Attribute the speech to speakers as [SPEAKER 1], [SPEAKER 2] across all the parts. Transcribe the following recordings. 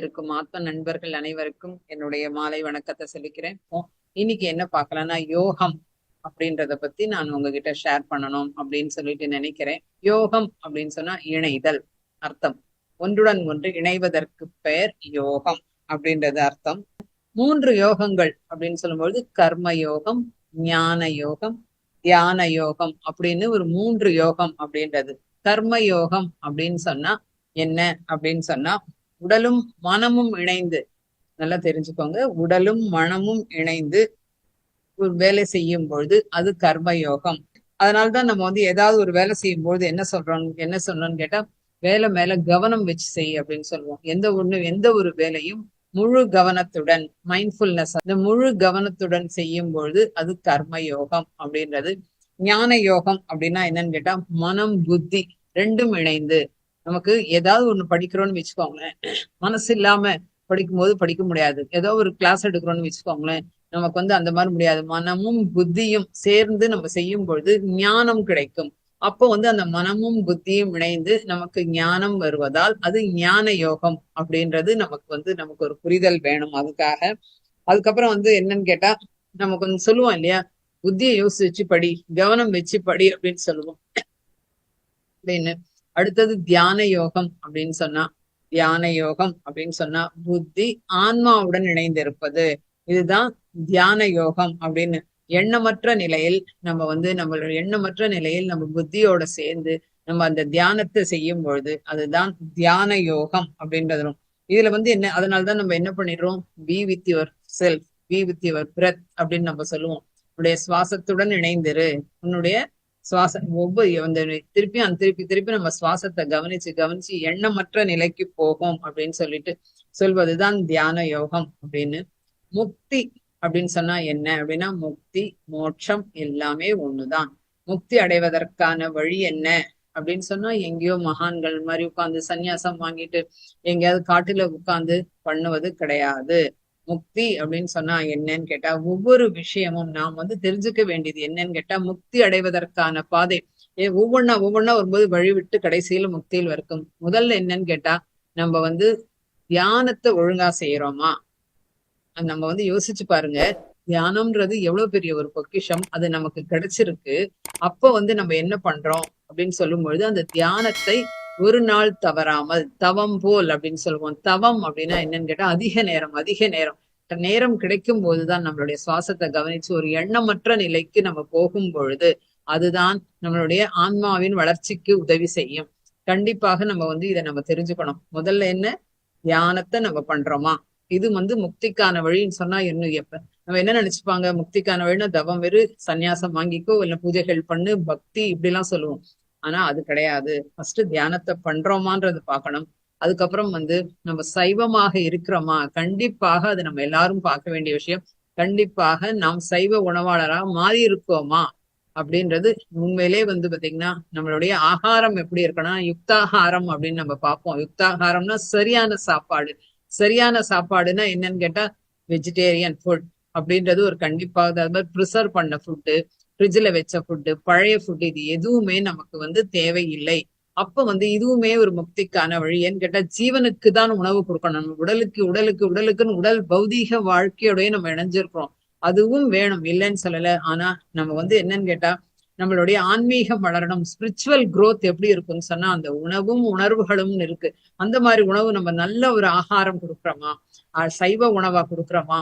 [SPEAKER 1] இருக்கும் ஆத்ம நண்பர்கள் அனைவருக்கும் என்னுடைய மாலை வணக்கத்தை சொல்லிக்கிறேன். இன்னைக்கு என்ன பார்க்கலாம்னா, யோகம் அப்படின்றத பத்தி நான் உங்ககிட்ட ஷேர் பண்ணணும் அப்படின்னு சொல்லிட்டு நினைக்கிறேன். யோகம் அப்படின்னு சொன்னா இணைதல் அர்த்தம். ஒன்றுடன் ஒன்று இணைவதற்கு பெயர் யோகம் அப்படின்றது அர்த்தம். 3 யோகங்கள் அப்படின்னு சொல்லும்போது கர்ம யோகம், ஞான யோகம், தியான யோகம் அப்படின்னு ஒரு 3 யோகம் அப்படின்றது. கர்ம யோகம் அப்படின்னு சொன்னா என்ன அப்படின்னு சொன்னா, உடலும் மனமும் இணைந்து, நல்லா தெரிஞ்சுக்கோங்க, உடலும் மனமும் இணைந்து ஒரு வேலை செய்யும் பொழுது அது கர்ம யோகம். அதனால்தான் நம்ம வந்து ஏதாவது ஒரு வேலை செய்யும் பொழுது என்ன சொல்றோம்னு கேட்டா, வேலை மேல கவனம் வச்சு செய் அப்படின்னு சொல்லுவோம். எந்த ஒரு வேலையும் முழு கவனத்துடன், மைண்ட்ஃபுல்னஸ், அந்த முழு கவனத்துடன் செய்யும் பொழுது அது கர்ம யோகம் அப்படின்றது. ஞான யோகம் அப்படின்னா என்னன்னு கேட்டா, மனம் புத்தி ரெண்டும் இணைந்து, நமக்கு ஏதாவது ஒண்ணு படிக்கிறோம்னு வச்சுக்கோங்களேன், மனசு இல்லாம படிக்கும் போது படிக்க முடியாது. ஏதோ ஒரு கிளாஸ் எடுக்கிறோம்னு வச்சுக்கோங்களேன், நமக்கு வந்து அந்த மாதிரி முடியாது. மனமும் புத்தியும் சேர்ந்து நம்ம செய்யும் பொழுது ஞானம் கிடைக்கும். அப்போ வந்து அந்த மனமும் புத்தியும் இணைந்து நமக்கு ஞானம் வருவதால் அது ஞான யோகம் அப்படின்றது நமக்கு ஒரு புரிதல் வேணும் அதுக்காக. அதுக்கப்புறம் வந்து என்னன்னு கேட்டா, நம்ம கொஞ்சம் சொல்லுவோம் இல்லையா, புத்தியை யோசிச்சு படி, கவனம் வச்சு படி அப்படின்னு சொல்லுவோம் அப்படின்னு. அடுத்தது தியான யோகம் அப்படின்னு சொன்னா புத்தி ஆன்மாவுடன் இணைந்திருப்பது. இதுதான் தியான யோகம் அப்படின்னு. எண்ணமற்ற நிலையில் நம்ம புத்தியோட சேர்ந்து நம்ம அந்த தியானத்தை செய்யும் பொழுது அதுதான் தியான யோகம் அப்படின்றது. இதுல வந்து என்ன, அதனாலதான் நம்ம என்ன பண்ணிடுறோம், be with your self, be with your breadth அப்படின்னு நம்ம சொல்லுவோம். உன்னுடைய சுவாசத்துடன் இணைந்திரு, உன்னுடைய சுவாசம் திருப்பி நம்ம சுவாசத்தை கவனிச்சு எண்ணமற்ற நிலைக்கு போகும் அப்படின்னு சொல்லிட்டு சொல்வதுதான் தியான யோகம் அப்படின்னு. முக்தி அப்படின்னு சொன்னா என்ன அப்படின்னா, முக்தி மோட்சம் எல்லாமே ஒண்ணுதான். முக்தி அடைவதற்கான வழி என்ன அப்படின்னு சொன்னா, எங்கேயோ மகான்கள் மாதிரி உட்கார்ந்து சந்நியாசம் வாங்கிட்டு எங்கேயாவது காட்டுல உட்கார்ந்து பண்ணுவது கிடையாது. முக்தி அப்படின்னு சொன்னா என்னன்னு கேட்டா, ஒவ்வொரு விஷயமும் நாம் வந்து தெரிஞ்சுக்க வேண்டியது என்னன்னு கேட்டா, முக்தி அடைவதற்கான பாதை ஒவ்வொன்னா வரும்போது வழி விட்டு கடைசியில முக்தியில் வரைக்கும். முதல்ல என்னன்னு கேட்டா, நம்ம வந்து தியானத்தை ஒழுங்கா செய்யறோமா? நம்ம வந்து யோசிச்சு பாருங்க, தியானம்ன்றது எவ்வளவு பெரிய ஒரு பொக்கிஷம், அது நமக்கு கிடைச்சிருக்கு. அப்ப வந்து நம்ம என்ன பண்றோம் அப்படின்னு சொல்லும் பொழுது, அந்த தியானத்தை ஒரு நாள் தவறாமல், தவம் போல் அப்படின்னு சொல்லுவோம். தவம் அப்படின்னா என்னன்னு கேட்டா, அதிக நேரம் கிடைக்கும் போதுதான் நம்மளுடைய சுவாசத்தை கவனிச்சு ஒரு எண்ணமற்ற நிலைக்கு நம்ம போகும் பொழுது அதுதான் நம்மளுடைய ஆன்மாவின் வளர்ச்சிக்கு உதவி செய்யும். கண்டிப்பாக நம்ம வந்து இதை நம்ம தெரிஞ்சுக்கணும். முதல்ல என்ன, தியானத்தை நம்ம பண்றோமா? இது வந்து முக்திக்கான வழின்னு சொன்னா நம்ம என்ன நினைச்சுப்பாங்க, முக்திக்கான வழின்னா தவம் வெறு, சன்னியாசம் வாங்கிக்கோ, இல்ல பூஜைகள் பண்ணு, பக்தி இப்படி எல்லாம் சொல்லுவோம். ஆனா அது கிடையாது. ஃபர்ஸ்ட் தியானத்தை பண்றோமான்றது பார்க்கணும். அதுக்கப்புறம் வந்து நம்ம சைவமாக இருக்கிறோமா? கண்டிப்பாக அது நம்ம எல்லாரும் பார்க்க வேண்டிய விஷயம். கண்டிப்பாக நாம் சைவ உணவாளராக மாறி இருக்கோமா அப்படின்றது. உண்மையிலே வந்து பாத்தீங்கன்னா, நம்மளுடைய ஆகாரம் எப்படி இருக்கணும், யுக்தாகாரம் அப்படின்னு நம்ம பார்ப்போம். யுக்தாகாரம்னா சரியான சாப்பாடுன்னா என்னன்னு கேட்டா, வெஜிடேரியன் ஃபுட் அப்படின்றது ஒரு கண்டிப்பாக, அது மாதிரி ப்ரிசர்வ் பண்ண ஃபுட்டு, ஃப்ரிட்ஜ்ல வச்ச ஃபுட்டு, பழைய ஃபுட்டு, இது எதுவுமே நமக்கு வந்து தேவையில்லை. அப்ப வந்து இதுவுமே ஒரு முக்திக்கான வழி. ஏன்னு கேட்டா, ஜீவனுக்கு தான் உணவு கொடுக்கணும். உடலுக்குன்னு உடல் பௌதீக வாழ்க்கையோடய நம்ம இணைஞ்சிருக்கிறோம். அதுவும் வேணும், இல்லைன்னு சொல்லல. ஆனா நம்ம வந்து என்னன்னு கேட்டா, நம்மளுடைய ஆன்மீகம் வளரணும், ஸ்பிரிச்சுவல் குரோத் எப்படி இருக்குன்னு சொன்னா, அந்த உணவும் உணர்வுகளும் இருக்கு. அந்த மாதிரி உணவு நம்ம நல்ல ஒரு ஆகாரம் கொடுக்குறோமா, சைவ உணவா கொடுக்குறோமா,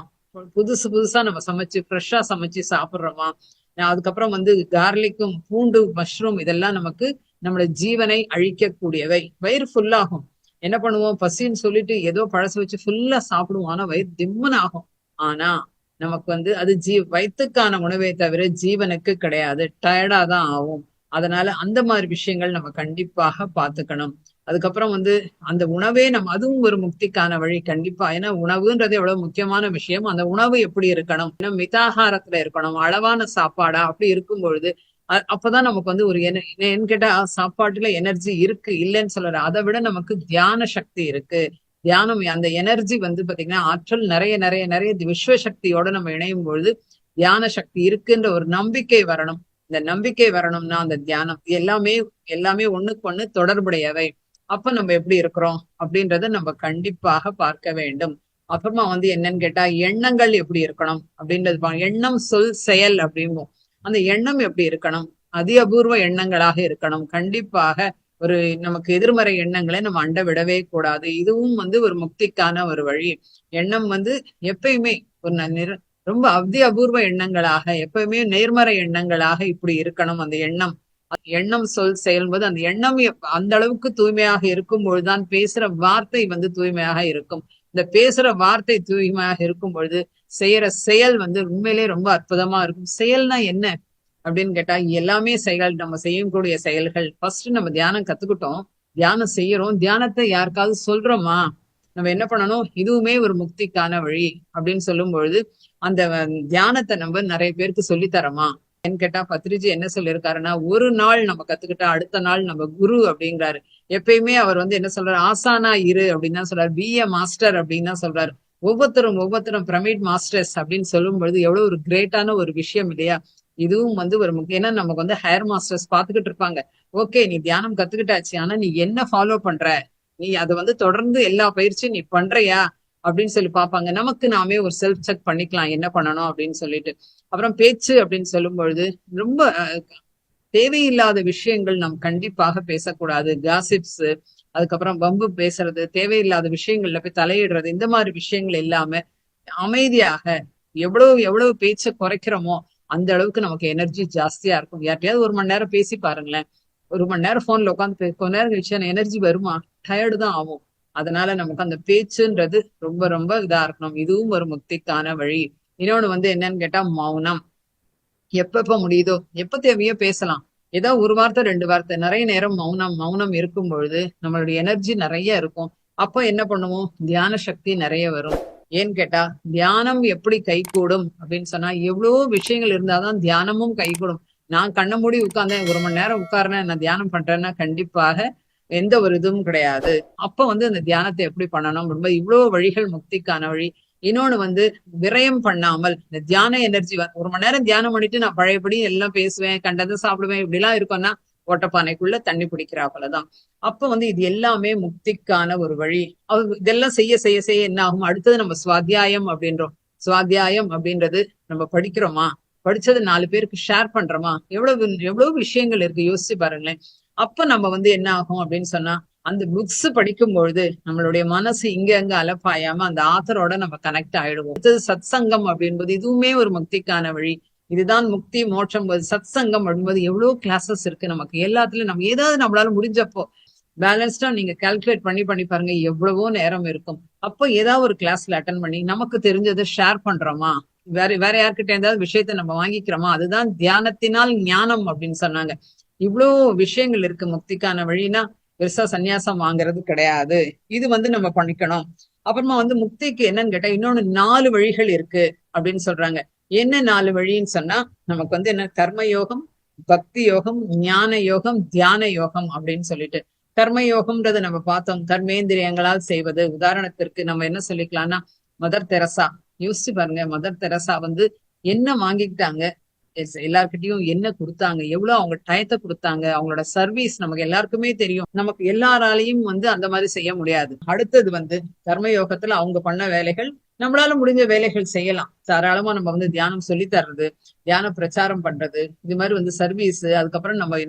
[SPEAKER 1] புதுசா நம்ம ஃப்ரெஷ்ஷா சமைச்சு சாப்பிடுறோமா? அதுக்கப்புறம் வந்து கார்லிக்கும் பூண்டு மஷ்ரூம் இதெல்லாம் நமக்கு நம்மளோட ஜீவனை அழிக்கக்கூடியவை. வயிறு ஃபுல்லாகும். என்ன பண்ணுவோம், பசின்னு சொல்லிட்டு ஏதோ பழசு வச்சு ஃபுல்லா சாப்பிடுவோம், ஆனா வயிறு திம்மன் ஆகும். ஆனா நமக்கு வந்து அது வயிற்றுக்கான உணவே தவிர ஜீவனுக்கு கிடையாது, டயர்டா தான் ஆகும். அதனால அந்த மாதிரி விஷயங்கள் நம்ம கண்டிப்பாக பார்த்துக்கணும். அதுக்கப்புறம் வந்து அந்த உணவே அதுவும் ஒரு முக்திக்கான வழி கண்டிப்பா. ஏன்னா உணவுன்றது எவ்வளவு முக்கியமான விஷயம். அந்த உணவு எப்படி இருக்கணும், மிதாகாரத்துல இருக்கணும், அளவான சாப்பாடா அப்படி இருக்கும் பொழுது அப்பதான் நமக்கு வந்து ஒரு என்ன கேட்டா, சாப்பாட்டுல எனர்ஜி இருக்கு இல்லைன்னு சொல்லல, அதை விட நமக்கு தியான சக்தி இருக்கு. தியானம் அந்த எனர்ஜி வந்து பாத்தீங்கன்னா, ஆற்றல் நிறைய விஸ்வ சக்தியோட நம்ம இணையும் பொழுது தியான சக்தி இருக்குன்ற ஒரு நம்பிக்கை வரணும். இந்த நம்பிக்கை வரணும்னா அந்த தியானம் எல்லாமே ஒண்ணுக்கு ஒண்ணு தொடர்புடையவை. அப்ப நம்ம எப்படி இருக்கிறோம் அப்படின்றத நம்ம கண்டிப்பாக பார்க்க வேண்டும். அப்புறமா வந்து என்னன்னு கேட்டா எண்ணங்கள் எப்படி இருக்கணும் அப்படின்றது எண்ணம் சொல் செயல் அப்படிம்போம். அந்த எண்ணம் எப்படி இருக்கணும்? அதி அபூர்வ எண்ணங்களாக இருக்கணும். கண்டிப்பாக ஒரு நமக்கு எதிர்மறை எண்ணங்களை நம்ம அண்ட விடவே கூடாது. இதுவும் வந்து ஒரு முக்திக்கான ஒரு வழி. எண்ணம் வந்து எப்பயுமே ஒரு ரொம்ப அதி அபூர்வ எண்ணங்களாக எப்பயுமே நேர்மறை எண்ணங்களாக இப்படி இருக்கணும். அந்த எண்ணம் எண்ணம் சொல் செயல்பது அந்த எண்ணம் அந்த அளவுக்கு தூய்மையாக இருக்கும் பொழுதுதான் பேசுற வார்த்தை வந்து தூய்மையாக இருக்கும். இந்த பேசுற வார்த்தை தூய்மையாக இருக்கும் பொழுது செய்யற செயல் வந்து உண்மையிலே ரொம்ப அற்புதமா இருக்கும். செயல்னா என்ன அப்படின்னு கேட்டா எல்லாமே செயல், நம்ம செய்யக்கூடிய செயல்கள். ஃபர்ஸ்ட் நம்ம தியானம் கத்துக்கிட்டோம், தியானம் செய்யறோம், தியானத்தை யாருக்காவது சொல்றோமா? நம்ம என்ன பண்ணணும், இதுவுமே ஒரு முக்திக்கான வழி அப்படின்னு சொல்லும் பொழுது அந்த தியானத்தை நம்ம நிறைய பேருக்கு சொல்லித்தரமா கேட்டா பத்ரிஜி என்ன சொல்லியிருக்காருன்னா, ஒரு நாள் நம்ம கத்துக்கிட்டா அடுத்த நாள் நம்ம குரு அப்படிங்கிறாரு. எப்பயுமே அவர் வந்து என்ன சொல்றாரு, ஆசானா இரு அப்படின்னு தான் சொல்றாரு, பி ஏ மாஸ்டர் அப்படின்னு தான் சொல்றாரு. ஒவ்வொருத்தரும் பிரமிட் மாஸ்டர்ஸ் அப்படின்னு சொல்லும் பொழுது எவ்வளவு ஒரு கிரேட்டான ஒரு விஷயம் இல்லையா? இதுவும் வந்து ஒரு ஏன்னா நமக்கு வந்து ஹையர் மாஸ்டர்ஸ் பாத்துக்கிட்டு இருப்பாங்க. ஓகே, நீ தியானம் கத்துக்கிட்டாச்சு, ஆனா நீ என்ன ஃபாலோ பண்ற, நீ அதை வந்து தொடர்ந்து எல்லா பயிற்சியும் நீ பண்றியா அப்படின்னு சொல்லி பார்ப்பாங்க. நமக்கு நாமே ஒரு செல்ஃப் செக் பண்ணிக்கலாம் என்ன பண்ணணும் அப்படின்னு சொல்லிட்டு. அப்புறம் பேச்சு அப்படின்னு சொல்லும் பொழுது ரொம்ப தேவையில்லாத விஷயங்கள் நாம் கண்டிப்பாக பேசக்கூடாது. காசிப்ஸ், அதுக்கப்புறம் வம்பு பேசுறது, தேவையில்லாத விஷயங்கள்ல போய் தலையிடுறது, இந்த மாதிரி விஷயங்கள் இல்லாம அமைதியாக எவ்வளவு எவ்வளவு பேச்சை குறைக்கிறோமோ அந்த அளவுக்கு நமக்கு எனர்ஜி ஜாஸ்தியா இருக்கும். யார்ட்டையாவது ஒரு மணி நேரம் பேசி பாருங்களேன், ஒரு மணி நேரம் போன்ல உட்காந்து கொஞ்ச நேரம் கழிச்சு எனர்ஜி வருமா? டயர்டு தான் ஆகும். அதனால நமக்கு அந்த பேச்சுன்றது ரொம்ப ரொம்ப இதா இருக்கணும். இதுவும் ஒரு முக்திக்கான வழி. இன்னொன்னு வந்து என்னன்னு கேட்டா மௌனம். எப்ப முடியுதோ எப்ப தேவையோ பேசலாம். ஏதோ ஒரு வார்த்தை 2 வார்த்தை, நிறைய நேரம் மௌனம் மௌனம் இருக்கும் பொழுது நம்மளுடைய எனர்ஜி நிறைய இருக்கும். அப்போ என்ன பண்ணுவோம், தியான சக்தி நிறைய வரும். ஏன்னு கேட்டா தியானம் எப்படி கைகூடும் அப்படின்னு சொன்னா எவ்வளவோ விஷயங்கள் இருந்தாதான் தியானமும் கைகூடும். நான் கண்ண மூடி உட்கார்ந்தேன், ஒரு மணி நேரம் உட்கார்றேன், நான் தியானம் பண்றேன்னா கண்டிப்பாக எந்த ஒரு இதுவும் கிடையாது. அப்ப வந்து அந்த தியானத்தை எப்படி பண்ணணும், இவ்வளவு வழிகள் முக்திக்கான வழி. இன்னொன்னு வந்து விரயம் பண்ணாமல் இந்த தியான எனர்ஜி ஒரு மணி நேரம் தியானம் பண்ணிட்டு நான் பழையபடி எல்லாம் பேசுவேன், கண்டதை சாப்பிடுவேன், இப்படி எல்லாம் இருக்கும்னா ஓட்டப்பானைக்குள்ள தண்ணி பிடிக்கிறாப்பலதான். அப்ப வந்து இது எல்லாமே முக்திக்கான ஒரு வழி. இதெல்லாம் செய்ய செய்ய செய்ய என்ன ஆகும், அடுத்தது நம்ம சுவாத்தியாயம் அப்படின்றோம். சுவாத்தியாயம் அப்படின்றது நம்ம படிக்கிறோமா, படிச்சது 4 பேருக்கு ஷேர் பண்றோமா, எவ்வளவு எவ்வளவு விஷயங்கள் இருக்கு, யோசிச்சு பாருங்களேன். அப்ப நம்ம வந்து என்ன ஆகும் அப்படின்னு சொன்னா அந்த புக்ஸ் படிக்கும் பொழுது நம்மளுடைய மனசு இங்க அங்க அலப்பாயாம அந்த ஆத்தரோட நம்ம கனெக்ட் ஆயிடுவோம். அடுத்தது சத் சங்கம் அப்படின்பது இதுவுமே ஒரு முக்திக்கான வழி. இதுதான் முக்தி மோட்சம். சத் சங்கம் அப்படின்பது எவ்வளவு கிளாஸஸ் இருக்கு நமக்கு. எல்லாத்துலயும் நம்ம ஏதாவது நம்மளால முடிஞ்சப்போ பேலன்ஸ்டா நீங்க கால்குலேட் பண்ணி பாருங்க, எவ்வளவோ நேரம் இருக்கும். அப்போ ஏதாவது ஒரு கிளாஸ்ல அட்டன் பண்ணி நமக்கு தெரிஞ்சதை ஷேர் பண்றோமா, வேற யார்கிட்ட ஏதாவது விஷயத்த நம்ம வாங்கிக்கிறோமா, அதுதான் தியானத்தினால் ஞானம் அப்படின்னு சொன்னாங்க. இவ்வளவு விஷயங்கள் இருக்கு முக்திக்கான வழினா பெருசா சன்னியாசம் வாங்குறது கிடையாது. இது வந்து நம்ம பண்ணிக்கணும். அப்புறமா வந்து முக்திக்கு என்னன்னு கேட்டா இன்னொன்னு 4 வழிகள் இருக்கு அப்படின்னு சொல்றாங்க. என்ன 4 வழின்னு சொன்னா நமக்கு வந்து என்ன, கர்ம யோகம், பக்தி யோகம், ஞான யோகம், தியான யோகம் அப்படின்னு சொல்லிட்டு. கர்ம யோகம்ன்றத நம்ம பார்த்தோம், கர்மேந்திரியங்களால் செய்வது. உதாரணத்திற்கு நம்ம என்ன சொல்லிக்கலாம்னா மதர் தெரசா. யோசிச்சு பாருங்க, மதர் தெரசா வந்து என்ன வாங்கிக்கிட்டாங்க, எல்லார்கிட்டயும் என்ன கொடுத்தாங்க, எவ்வளவு அவங்க டயத்தை கொடுத்தாங்க, அவங்களோட சர்வீஸ் நமக்கு எல்லாருக்குமே தெரியும். நமக்கு எல்லாராலையும் வந்து அந்த மாதிரி செய்ய முடியாது. அடுத்தது வந்து கர்மயோகத்துல அவங்க பண்ண வேலைகள் நம்மளால முடிஞ்ச வேலைகள் செய்யலாம். தாராளமா நம்ம வந்து தியானம் சொல்லி தர்றது, தியான பிரச்சாரம் பண்றது, இது மாதிரி வந்து சர்வீஸ். அதுக்கப்புறம் நம்ம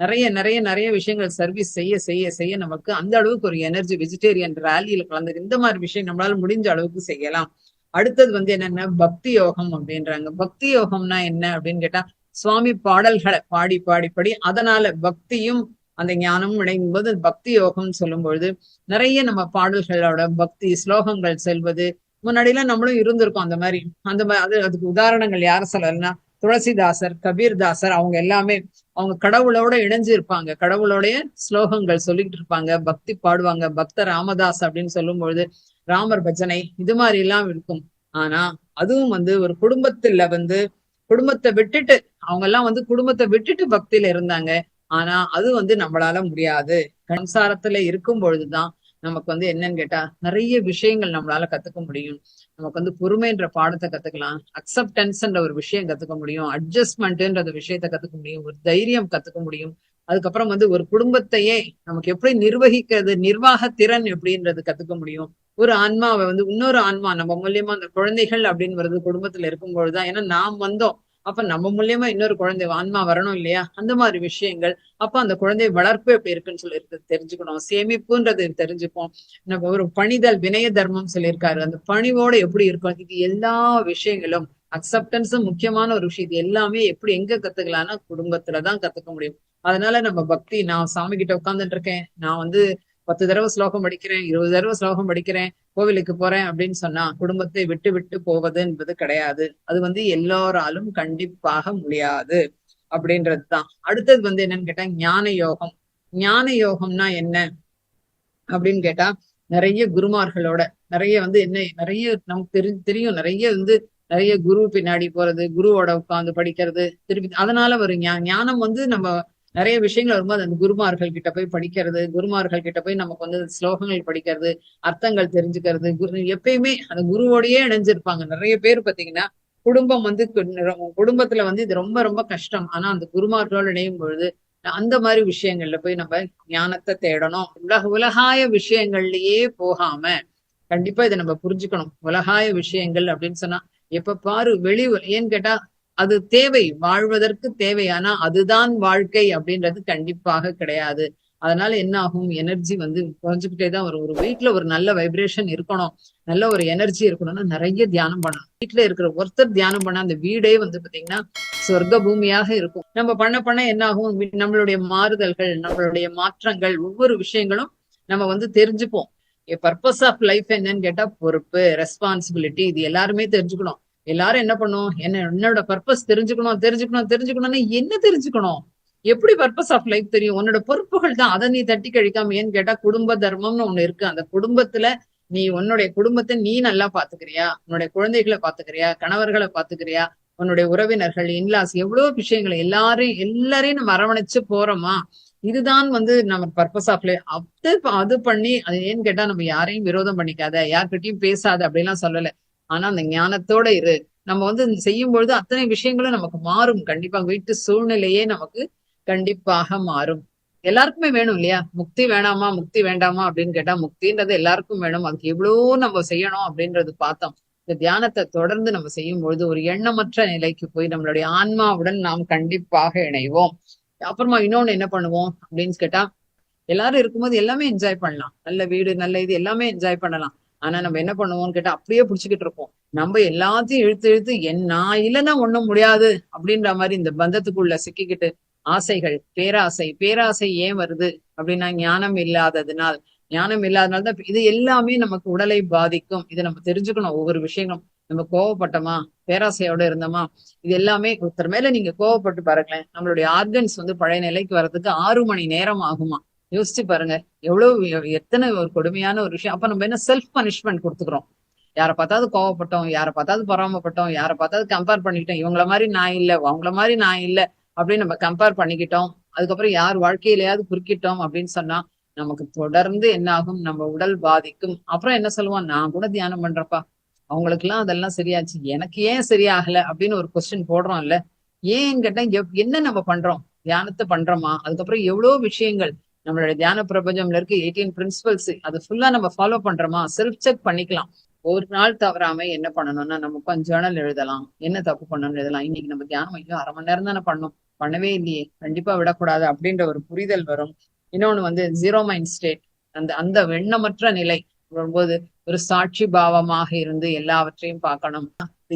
[SPEAKER 1] நிறைய நிறைய நிறைய விஷயங்கள் சர்வீஸ் செய்ய செய்ய செய்ய நமக்கு அந்த அளவுக்கு ஒரு எனர்ஜி, வெஜிடேரியன் ராலியில கலந்து இந்த மாதிரி விஷயம் நம்மளால முடிஞ்ச அளவுக்கு செய்யலாம். அடுத்தது வந்து என்னன்னா பக்தி யோகம் அப்படின்றாங்க. பக்தி யோகம்னா என்ன அப்படின்னு கேட்டா சுவாமி பாடல்களை பாடி பாடி படி அதனால பக்தியும் அந்த ஞானமும் இணையும் போது பக்தி யோகம் சொல்லும் பொழுது நிறைய நம்ம பாடல்களோட பக்தி ஸ்லோகங்கள் செல்வது. முன்னாடி எல்லாம் நம்மளும் இருந்திருக்கோம் அந்த மாதிரி. அதுக்கு உதாரணங்கள் யார சொல்லலைன்னா துளசிதாசர், கபீர்தாசர், அவங்க எல்லாமே அவங்க கடவுளோட இணைஞ்சு இருப்பாங்க. கடவுளோடைய ஸ்லோகங்கள் சொல்லிட்டு இருப்பாங்க, பக்தி பாடுவாங்க. பக்த ராமதாஸ் அப்படின்னு சொல்லும் பொழுது ராமர் பஜனை இது மாதிரி எல்லாம் இருக்கும். ஆனா அதுவும் வந்து ஒரு குடும்பத்துல வந்து குடும்பத்தை விட்டுட்டு அவங்க எல்லாம் வந்து குடும்பத்தை விட்டுட்டு பக்தியில இருந்தாங்க. ஆனா அது வந்து நம்மளால முடியாது. சம்சாரத்துல இருக்கும் பொழுதுதான் நமக்கு வந்து என்னன்னு கேட்டா நிறைய விஷயங்கள் நம்மளால கத்துக்க முடியும். நமக்கு வந்து பொறுமைன்ற பாடத்தை கத்துக்கலாம், அக்செப்டன்ஸ்ன்ற ஒரு விஷயம் கத்துக்க முடியும், அட்ஜஸ்ட்மெண்ட்ன்ற விஷயத்த கத்துக்க முடியும், ஒரு தைரியம் கத்துக்க முடியும், அதுக்கப்புறம் வந்து ஒரு குடும்பத்தையே நமக்கு எப்படி நிர்வகிக்கிறது, நிர்வாக திறன் எப்படின்றது கத்துக்க முடியும். ஒரு ஆன்மாவை வந்து இன்னொரு ஆன்மா நம்ம மூலியமா அந்த குழந்தைகள் அப்படின்னு வருது குடும்பத்துல இருக்கும்பொழுதுதான். ஏன்னா நாம் வந்தோம். அப்ப நம்ம மூலியமா இன்னொரு குழந்தை ஆன்மா வரணும் இல்லையா? அந்த மாதிரி விஷயங்கள். அப்ப அந்த குழந்தை வளர்ப்பு எப்படி இருக்குன்னு சொல்லி தெரிஞ்சுக்கணும். சேமிப்புன்றது தெரிஞ்சுப்போம். நம்ம ஒரு பணிதல், வினய தர்மம் சொல்லியிருக்காரு. அந்த பணிவோட எப்படி இருக்கும்? இது எல்லா விஷயங்களும் அக்செப்டன்ஸும் முக்கியமான ஒரு விஷயம். இது எல்லாமே எப்படி எங்க கத்துக்கலாம்னா குடும்பத்துலதான் கத்துக்க முடியும். அதனால நம்ம பக்தி, நான் சாமி கிட்ட உட்கார்ந்துட்டு இருக்கேன், நான் வந்து 10 தடவை ஸ்லோகம் படிக்கிறேன், 20 தடவை ஸ்லோகம் படிக்கிறேன், கோவிலுக்கு போறேன் அப்படின்னு சொன்னா குடும்பத்தை விட்டு விட்டு போவது என்பது கிடையாது. அது வந்து எல்லோராலும் கண்டிப்பாக முடியாது அப்படின்றதுதான். அடுத்தது வந்து என்னன்னு கேட்டா ஞான யோகம். ஞான யோகம்னா என்ன அப்படின்னு கேட்டா, நிறைய குருமார்களோட நிறைய வந்து என்ன நிறைய நமக்கு தெரியும். நிறைய குரு பின்னாடி போறது, குருவோட உட்கார்ந்து படிக்கிறது, திருப்பி அதனால ஒரு ஞானம் வந்து நம்ம நிறைய விஷயங்கள் வரும்போது அந்த குருமார்கள் கிட்ட போய் படிக்கிறது, குருமார்கள் கிட்ட போய் நமக்கு வந்து ஸ்லோகங்கள் படிக்கிறது, அர்த்தங்கள் தெரிஞ்சுக்கிறது. எப்பயுமே அந்த குருவோடயே இணைஞ்சிருப்பாங்க. நிறைய பேர் பாத்தீங்கன்னா குடும்பம் வந்து குடும்பத்துல வந்து இது ரொம்ப ரொம்ப கஷ்டம். ஆனா அந்த குருமார்களோடு இணையும் பொழுது அந்த மாதிரி விஷயங்கள்ல போய் நம்ம ஞானத்தை தேடணும். உலகாய விஷயங்கள்லயே போகாம கண்டிப்பா இதை நம்ம புரிஞ்சுக்கணும். உலகாய விஷயங்கள் அப்படின்னு சொன்னா எப்ப பாரு ஏன்னு கேட்டா அது தேவை, வாழ்வதற்கு தேவை. ஆனா அதுதான் வாழ்க்கை அப்படின்றது கண்டிப்பாக கிடையாது. அதனால என்ன ஆகும், எனர்ஜி வந்து குறைஞ்சுக்கிட்டே தான் வரும். ஒரு வீட்டுல ஒரு நல்ல வைப்ரேஷன் இருக்கணும், நல்ல ஒரு எனர்ஜி இருக்கணும்னா நிறைய தியானம் பண்ணணும். வீட்டுல இருக்கிற ஒருத்தர் தியானம் பண்ண அந்த வீடே வந்து பாத்தீங்கன்னா சொர்க்க பூமியாக இருக்கும். நம்ம பண்ண பண்ண என்ன ஆகும், நம்மளுடைய மாறுதல்கள், நம்மளுடைய மாற்றங்கள், ஒவ்வொரு விஷயங்களும் நம்ம வந்து தெரிஞ்சுப்போம். பர்பஸ் ஆஃப் லைஃப் என்னன்னு கேட்டா பொறுப்பு, ரெஸ்பான்சிபிலிட்டி, இது எல்லாருமே தெரிஞ்சுக்கணும். எல்லாரும் என்ன பண்ணும், என்னோட பர்பஸ் தெரிஞ்சுக்கணும்னு என்ன தெரிஞ்சுக்கணும், எப்படி பர்பஸ் ஆஃப் லைஃப் தெரியும்? உன்னோட பொறுப்புகள் தான். அதை நீ தட்டி கழிக்காம, ஏன்னு கேட்டா குடும்ப தர்மம்னு ஒண்ணு இருக்கு. அந்த குடும்பத்துல நீ உன்னுடைய குடும்பத்தை நீ நல்லா பாத்துக்கிறியா, உன்னுடைய குழந்தைகளை பாத்துக்கிறியா, கணவர்களை பாத்துக்கிறியா, உன்னுடைய உறவினர்கள், இன்லாஸ், எவ்வளவு விஷயங்களை எல்லாரையும் நம்ம அரவணைச்சு போறோமா, இதுதான் வந்து நம்ம பர்பஸ் ஆஃப் லைஃப். அது பண்ணி அது ஏன்னு கேட்டா நம்ம யாரையும் விரோதம் பண்ணிக்காத, யார்கிட்டயும் பேசாத அப்படிலாம் சொல்லல. ஆனா அந்த ஞானத்தோட இரு. நம்ம வந்து செய்யும் பொழுது அத்தனை விஷயங்களும் நமக்கு மாறும். கண்டிப்பா வீட்டு சூழ்நிலையே நமக்கு கண்டிப்பாக மாறும். எல்லாருக்குமே வேணும் இல்லையா? முக்தி வேணாமா, முக்தி வேண்டாமா அப்படின்னு கேட்டா முக்தின்றது எல்லாருக்கும் வேணும். அதுக்கு எவ்வளவோ நம்ம செய்யணும் அப்படின்றது பார்த்தோம். இந்த தியானத்தை தொடர்ந்து நம்ம செய்யும் பொழுது ஒரு எண்ணமற்ற நிலைக்கு போய் நம்மளுடைய ஆன்மாவுடன் நாம் கண்டிப்பாக இணைவோம். அப்புறமா இன்னொன்னு என்ன பண்ணுவோம் அப்படின்னு கேட்டா, எல்லாரும் இருக்கும்போது எல்லாமே என்ஜாய் பண்ணலாம். நல்ல வீடு, நல்ல இது எல்லாமே என்ஜாய் பண்ணலாம். ஆனா நம்ம என்ன பண்ணுவோம்னு கேட்டா அப்படியே புடிச்சுக்கிட்டு இருப்போம். நம்ம எல்லாத்தையும் இழுத்து இழுத்து நான் இல்லைன்னா ஒண்ணும் முடியாது அப்படின்ற மாதிரி இந்த பந்தத்துக்குள்ள சிக்கிக்கிட்டு ஆசைகள், பேராசை ஏன் வருது அப்படின்னா ஞானம் இல்லாததுனால். ஞானம் இல்லாதனால்தான் இது எல்லாமே நமக்கு உடலை பாதிக்கும். இதை நம்ம தெரிஞ்சுக்கணும். ஒவ்வொரு விஷயங்களும் நம்ம கோவப்பட்டோமா, பேராசையோட இருந்தோமா, இது எல்லாமே ஒருத்தர் மேல நீங்க கோவப்பட்டு பாருங்களேன், நம்மளுடைய ஆர்கன்ஸ் வந்து பழைய நிலைக்கு வர்றதுக்கு 6 மணி நேரம் ஆகுமா. யோசிச்சு பாருங்க, எத்தனை ஒரு கொடுமையான ஒரு விஷயம். அப்ப நம்ம என்ன செல்ஃப் பனிஷ்மெண்ட் கொடுத்துக்கிறோம். யாரை பார்த்தாவது கோவப்பட்டோம், யாரை பார்த்தாவது பொறாமப்பட்டோம், யாரை பார்த்தாவது கம்பேர் பண்ணிக்கிட்டோம், இவங்கள மாதிரி நான் இல்ல, அவங்கள மாதிரி நான் இல்ல அப்படின்னு நம்ம கம்பேர் பண்ணிக்கிட்டோம். அதுக்கப்புறம் யார் வாழ்க்கையிலயாவது குறுக்கிட்டோம் அப்படின்னு சொன்னா நமக்கு தொடர்ந்து என்ன ஆகும், நம்ம உடல் பாதிக்கும். அப்புறம் என்ன சொல்லுவான், நான் கூட தியானம் பண்றப்பா, அவங்களுக்கு எல்லாம் அதெல்லாம் சரியாச்சு, எனக்கு ஏன் சரியாகல அப்படின்னு ஒரு கொஸ்டின் போடுறோம்ல. ஏன்னு கேட்டா என்ன நம்ம பண்றோம், தியானத்தை பண்றோமா, அதுக்கப்புறம் எவ்வளவு விஷயங்கள் நம்மளுடைய தியான பிரபஞ்சம்ல இருக்கு 18 பிரின்சிபல்ஸ், அது ஃபுல்லா நம்ம ஃபாலோ பண்றோமா, செல்ஃப் செக் பண்ணிக்கலாம். ஒரு நாள் தவறாம என்ன பண்ணணும்னா நம்ம ஜேர்னல் எழுதலாம், என்ன தப்பு பண்ணணும்னு எழுதலாம். இன்னைக்கு நம்ம தியானம் ஐயோ 1/2 மணி நேரம் தானே பண்ணோம், பண்ணவே இல்லையே, கண்டிப்பா விடக்கூடாது அப்படின்ற ஒரு புரிதல் வரும். இன்னொன்னு வந்து ஜீரோ மைண்ட் ஸ்டேட், அந்த அந்த எண்ணமற்ற நிலை வரும்போது ஒரு சாட்சி பாவமாக இருந்து எல்லாவற்றையும் பார்க்கணும்.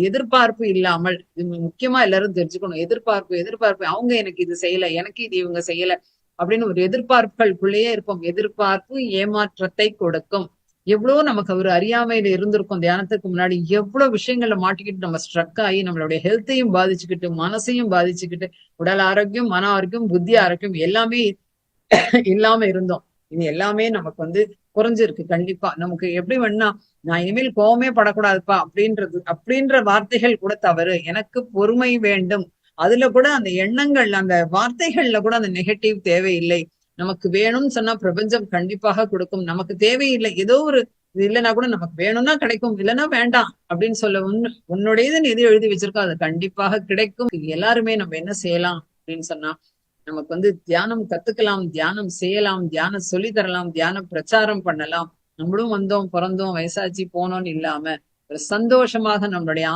[SPEAKER 1] எதிர்பார்ப்பு இல்லாமல், இது முக்கியமா எல்லாரும் தெரிஞ்சுக்கணும். எதிர்பார்ப்பு அவங்க எனக்கு இது செய்யல, எனக்கு இது இவங்க செய்யல அப்படின்னு ஒரு எதிர்பார்ப்புகளுக்குள்ளேயே இருப்போம். எதிர்பார்ப்பு ஏமாற்றத்தை கொடுக்கும். எவ்வளவு நமக்கு ஒரு அறியாமையில இருந்திருக்கும். தியானத்துக்கு முன்னாடி எவ்வளவு விஷயங்கள்ல மாட்டிக்கிட்டு நம்ம ஸ்ட்ரக் ஆகி நம்மளுடைய ஹெல்த்தையும் பாதிச்சுக்கிட்டு, மனசையும் பாதிச்சுக்கிட்டு, உடல் ஆரோக்கியம், மன ஆரோக்கியம், புத்தி ஆரோக்கியம் எல்லாமே இல்லாம இருந்தோம். இது எல்லாமே நமக்கு வந்து குறைஞ்சிருக்கு. கண்டிப்பா நமக்கு எப்படி வேணா, நான் இனிமேல் கோவமே படக்கூடாதுப்பா அப்படின்ற வார்த்தைகள் கூட தவறு. எனக்கு பொறுமை வேண்டும். அதுல கூட அந்த எண்ணங்கள், அந்த வார்த்தைகள்ல கூட அந்த நெகட்டிவ் தேவையில்லை. நமக்கு வேணும்னு சொன்னா பிரபஞ்சம் கண்டிப்பாக கொடுக்கும். நமக்கு தேவையில்லை, ஏதோ ஒரு இது இல்லைன்னா கூட நமக்கு வேணும்னா கிடைக்கும், இல்லைன்னா வேண்டாம் அப்படின்னு சொல்ல உன்னுடையது எது எழுதி வச்சிருக்கோ அது கண்டிப்பாக கிடைக்கும். எல்லாருமே நம்ம என்ன செய்யலாம் அப்படின்னு சொன்னா, நமக்கு வந்து தியானம் கத்துக்கலாம், தியானம் செய்யலாம், தியானம் சொல்லி தரலாம், தியானம் பிரச்சாரம் பண்ணலாம். நம்மளும் வந்தோம், பிறந்தோம், வயசாச்சு போனோம்னு இல்லாம ஒரு சந்தோஷமாக நம்மளுடைய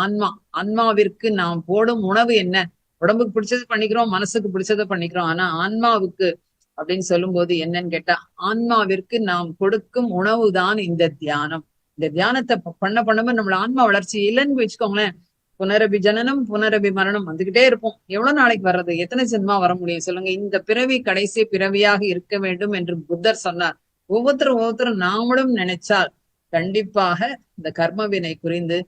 [SPEAKER 1] ஆன்மாவிற்கு நாம் போடும் உணவு என்ன? உடம்புக்கு பிடிச்சது பண்ணிக்கிறோம், மனசுக்கு பிடிச்சதை பண்ணிக்கிறோம். ஆனா ஆன்மாவுக்கு அப்படின்னு சொல்லும் போது என்னன்னு கேட்டா, ஆன்மாவிற்கு நாம் கொடுக்கும் உணவு தான் இந்த தியானம். இந்த தியானத்தை பண்ண பண்ண நம்மள ஆன்மா வளர்ச்சி இல்லைன்னு வச்சுக்கோங்களேன், புனரபி ஜனனம் புனரபி மரணம் வந்துகிட்டே இருப்போம். எவ்வளவு நாளைக்கு வர்றது? எத்தனை ஜென்மா வர முடியும் சொல்லுங்க? இந்த பிறவி கடைசி பிறவியாக இருக்க வேண்டும் என்று புத்தர் சொன்னார். ஒவ்வொருத்தரும் நாமளும் நினைச்சால் கண்டிப்பாக இந்த கர்ம வினை குறைந்து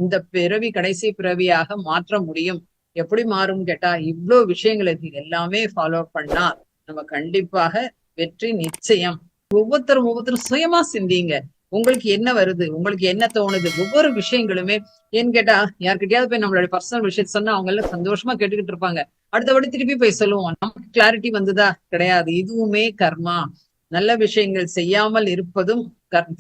[SPEAKER 1] இந்த பிறவி கடைசி பிறவியாக மாற்ற முடியும். எப்படி மாறும் கேட்டா, இவ்வளவு விஷயங்களுக்கு எல்லாமே ஃபாலோ பண்ணா நம்ம கண்டிப்பாக வெற்றி நிச்சயம். ஒவ்வொருத்தரும் சுயமா சிந்திங்க. உங்களுக்கு என்ன வருது, உங்களுக்கு என்ன தோணுது, ஒவ்வொரு விஷயங்களுமே. ஏன்னு கேட்டா, யார்கிட்டயாவது போய் நம்மளுடைய பர்சனல் விஷயத்த சொன்னா அவங்க எல்லாம் சந்தோஷமா கேட்டுக்கிட்டு இருப்பாங்க. அடுத்தபடி திருப்பி போய் சொல்லுவோம். நமக்கு கிளாரிட்டி வந்துதா? கிடையாது. இதுவுமே கர்மா. நல்ல விஷயங்கள் செய்யாமல் இருப்பதும்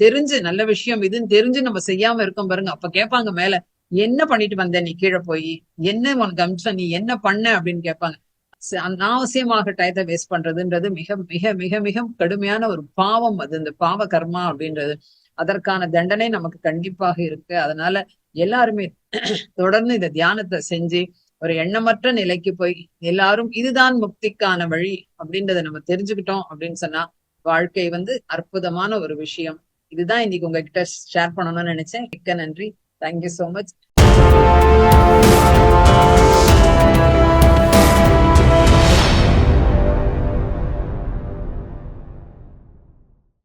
[SPEAKER 1] தெரிஞ்சு, நல்ல விஷயம் இதுன்னு தெரிஞ்சு நம்ம செய்யாம இருக்கோம் பாருங்க, அப்ப கேட்பாங்க மேல, என்ன பண்ணிட்டு வந்த நீ கீழே போய், என்ன உனக்கு அம்சம், நீ என்ன பண்ண அப்படின்னு கேட்பாங்க. அனாவசியமாக டயத்தை வேஸ்ட் பண்றதுன்றது மிக மிக மிக மிக கடுமையான ஒரு பாவம். அது இந்த பாவ கர்மா அப்படின்றது. அதற்கான தண்டனை நமக்கு கண்டிப்பாக இருக்கு. அதனால எல்லாருமே தொடர்ந்து இந்த தியானத்தை செஞ்சு ஒரு எண்ணமற்ற நிலைக்கு போய் எல்லாரும் இதுதான் முக்திக்கான வழி அப்படின்றத நம்ம தெரிஞ்சுக்கிட்டோம் அப்படின்னு சொன்னா வாழ்க்கை வந்து அற்புதமான ஒரு விஷயம். இதுதான் இன்னைக்கு உங்ககிட்ட ஷேர் பண்ணணும்னு நினைச்சேன். மிக்க நன்றி. Thank you so much.